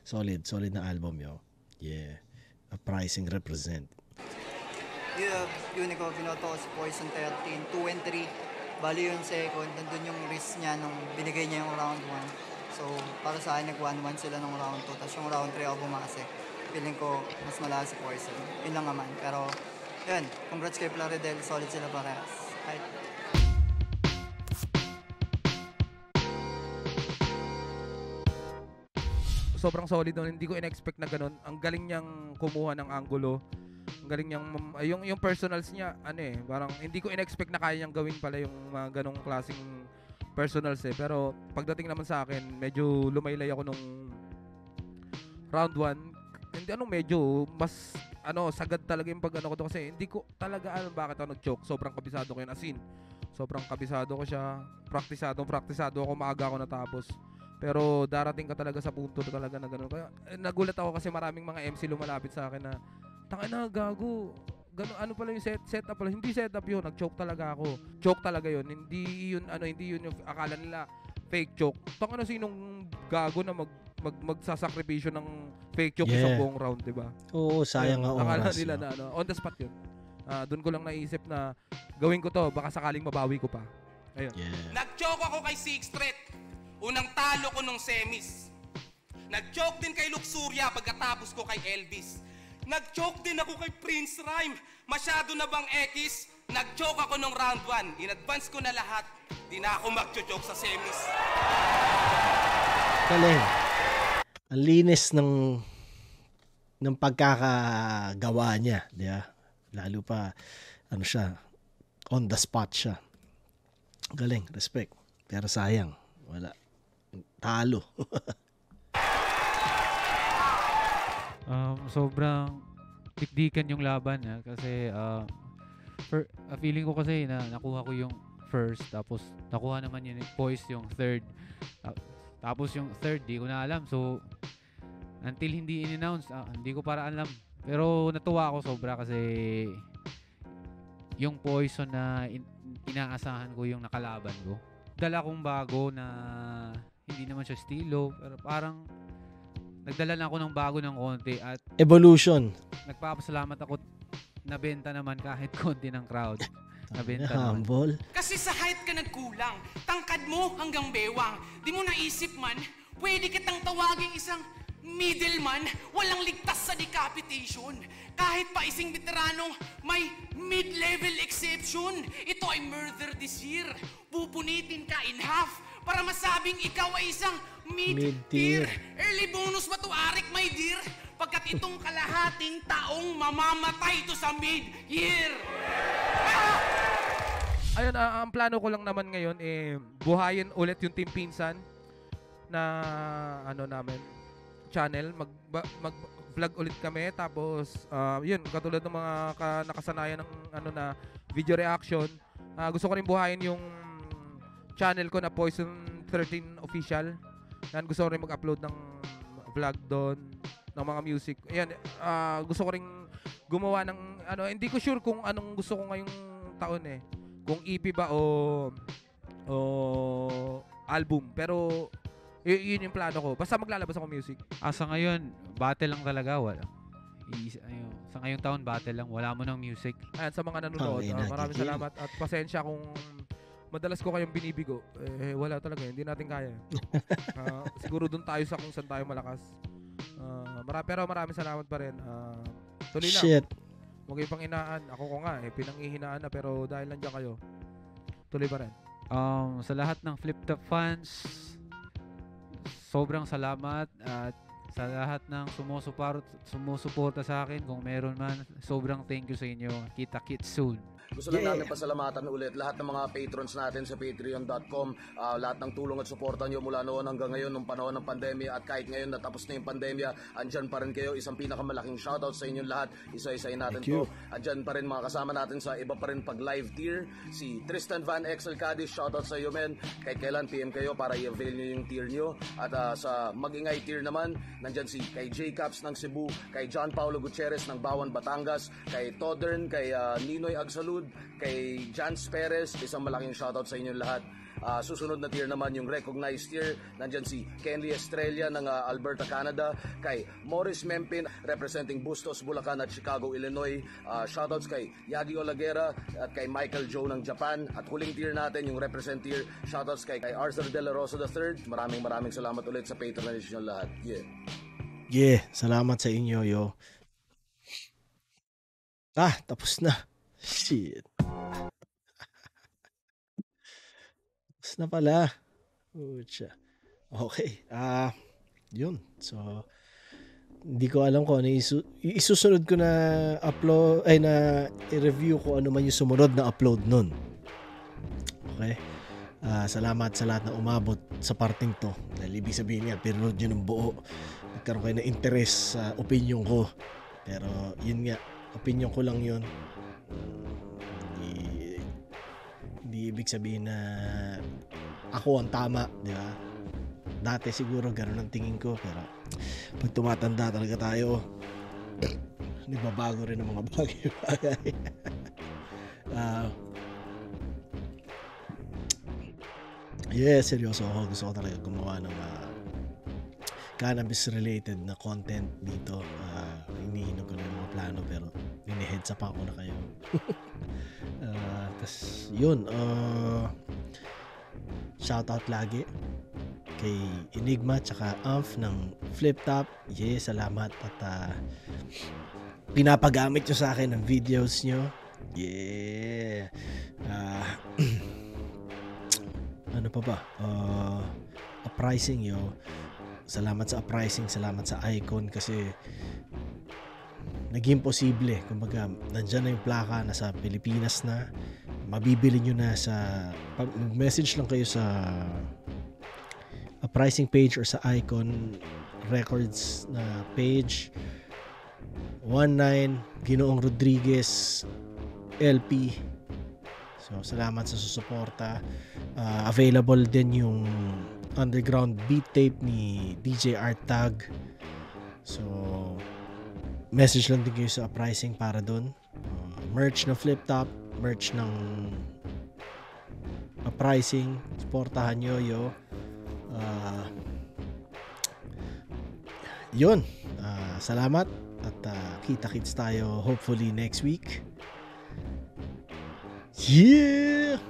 solid na album yun. Yeah. Uprising represent. Yun ko, binoto ko si Poison 13, 2 and 3. Bali yung second, nandun yung risk niya nung binigay niya yung round 1. So, para sa akin, nag-1-1 sila nung round 2. Tapos yung round 3 ako bumasik. Feeling ko, mas malakas si Poison. Yun lang naman. Pero, yun, congrats kay Claridel. Solid sila parehas. Right. Sobrang solid nun. Hindi ko in-expect na ganun. Ang galing niyang kumuha ng angulo. Ang galing niyang, yung personals niya, parang hindi ko in-expect na kaya niyang gawin pala yung mga ganong klaseng personals eh. Pero pagdating naman sa akin, medyo lumaylay ako nung round 1. Hindi medyo mas sagad talaga yung pag ko to kasi hindi ko talaga alam bakit ako nag-choke. Sobrang kabisado ko yun, as in. Sobrang kabisado ko siya. Praktisado ako, maaga ako natapos. Pero darating ka talaga sa punto na talaga na gano'n. Kaya nagulat ako kasi maraming mga MC lumalapit sa akin na tangina gago. Gano'n pala yung setup pala. Hindi setup yun, nag-choke talaga ako. Choke talaga yun. Hindi yun yung akala nila fake choke. Tangina sinong gago na magsasakripisyo ng fake choke isang buong round, 'di ba? Oo, sayang nga oras. Akala nila na on the spot yun. Doon ko lang naisip na gawin ko to, baka sakaling mabawi ko pa. Ayun. Yeah. Nag-choke ako kay Six Threat. Unang talo ko nung semis. Nag-choke din kay Luxuria pagkatapos ko kay Elvis. Nag-choke din ako kay Prince Rhyme. Masyado na bang X? Nag-choke ako nung round 1. In-advance ko na lahat. Di na ako mag-choke sa semis. Galing. Ang linis ng pagkakagawa niya, di ba? Lalo pa siya, on the spot siya. Galing, respect. Pero sayang, wala. Talo. Sobrang dikdikan yung laban niya kasi feeling ko kasi na nakuha ko yung first tapos nakuha naman yun Poise yung third. Tapos yung third, di ko na alam. So, until hindi in-announce, hindi ko para alam. Pero natuwa ako sobra kasi yung Poison na inaasahan ko yung nakalaban ko. Dala kong bago na hindi naman siya estilo, pero parang nagdala na ako ng bago ng konti at evolution. Nagpapasalamat ako nabenta naman kahit konti ng crowd. Nabenta humble. Kasi sa height ka nagkulang. Tangkad mo hanggang bewang. Di mo naisip man, Pwede kitang tawaging isang middleman, walang ligtas sa decapitation. Kahit pa isang veterano, may mid-level exception. Ito ay murder this year. Pupunitin ka in half para masabing ikaw ay isang mid-tier. Early bonus ba to, Arik, my dear? Pagkat itong kalahating taong mamamatay to sa mid-year. Ayun, ang plano ko lang naman ngayon buhayin ulit yung Team Pinsan na namin channel, mag-vlog ulit kami, tapos yun, katulad ng mga nakasanayan ng na video reaction, gusto ko rin buhayin yung channel ko na Poison 13 Official. Yan, gusto ko rin mag-upload ng vlog doon ng mga music. Yan, gusto ko rin gumawa ng hindi ko sure kung anong gusto ko ngayong taon kung EP ba o album, pero yun yung plano ko. Basta maglalabas ako music. Sa ngayon, battle lang talaga. Wala. Sa ngayong taon, battle lang. Wala mo ng music. Ayan, sa mga nanonood, maraming salamat. At pasensya kung madalas ko kayong binibigo. Wala talaga. Hindi natin kaya. Siguro dun tayo sa kung saan tayo malakas. Pero maraming salamat pa rin. Tuloy lang. Shit. Huwag kayong panginaan. Ako ko nga, pinanghihinaan na, pero dahil nandiyan kayo, tuloy pa rin. Sa lahat ng Flip Top fans, sobrang salamat, at sa lahat ng sumusuporta sa akin, kung meron man, sobrang thank you sa inyo. Kita-kits soon. Gusto lang namin pasalamatan ulit lahat ng mga patrons natin sa patreon.com, lahat ng tulong at suporta nyo mula noon hanggang ngayon nung panahon ng pandemya, at kahit ngayon natapos na yung pandemya, andyan pa rin kayo. Isang pinakamalaking shoutout sa inyong lahat. Isa-isayin natin to. Andyan pa rin mga kasama natin sa iba pa rin pag live tier. Si Tristan Van Exel Cadiz, shoutout sa iyo, men. Kahit kailan PM kayo para i-avail nyo yung tier nyo. At sa Mag-ingay tier naman, nandyan si kay J Caps ng Cebu, kay John Paulo Gutierrez ng Bawan, Batangas, kay Todern, kay Ninoy Agsalud, kay Jans Perez. Isang malaking shoutout sa inyong lahat. Susunod na tier naman yung recognized tier. Nandyan si Kenley Estrella ng Alberta, Canada, kay Morris Mempin representing Bustos, Bulacan at Chicago, Illinois. Shoutouts kay Yagi Olaguera at kay Michael Joe ng Japan. At huling tier natin, yung represent tier, shoutouts kay Arthur De La Rosa III. Maraming salamat ulit sa patronage nyo lahat. Salamat sa inyo, yo. Tapos na. Shit. Tapos na pala. Ucha. Okay. Yun. So, hindi ko alam kung ano isusunod ko na upload, na i-review ko ano man yung sumunod na upload nun. Okay. Salamat sa lahat na umabot sa parting to. Dahil ibig sabihin niya, pinanood nyo ng buo. Nagkaroon kayo ng interest sa opinion ko. Pero yun nga, opinion ko lang yun. Hindi ibig sabihin na ako ang tama, di ba? Dati siguro gano'n ang tingin ko, pero pag tumatanda talaga tayo, nagbabago rin ang mga bagay-bagay. Seryoso ako. Gusto ko talaga gumawa ng cannabis-related na content dito. Hinihinog ko na yung mga plano, pero hiniheads up ako na kayo. Tas yun, shoutout lagi kay Enigma tsaka Amph ng Flip Top. Salamat at pinapagamit nyo sa akin ng videos nyo. Ano pa ba? Uprising, yo. Salamat sa Uprising, salamat sa Icon, kasi naging posible. Kumbaga, nandyan na yung plaka, nasa Pilipinas na. Mabibili nyo na sa... Mag-message lang kayo sa Uprising page or sa Icon Records na page. 19 Ginoong Rodriguez LP. So, salamat sa susuporta. Available din yung underground beat tape ni DJ Art Tag. So, message lang din kayo sa Uprising para dun. Merch ng Flip Top, merch ng Uprising. Supportahan nyo, yo. Yun. Salamat. At kita-kits tayo hopefully next week. Yeah!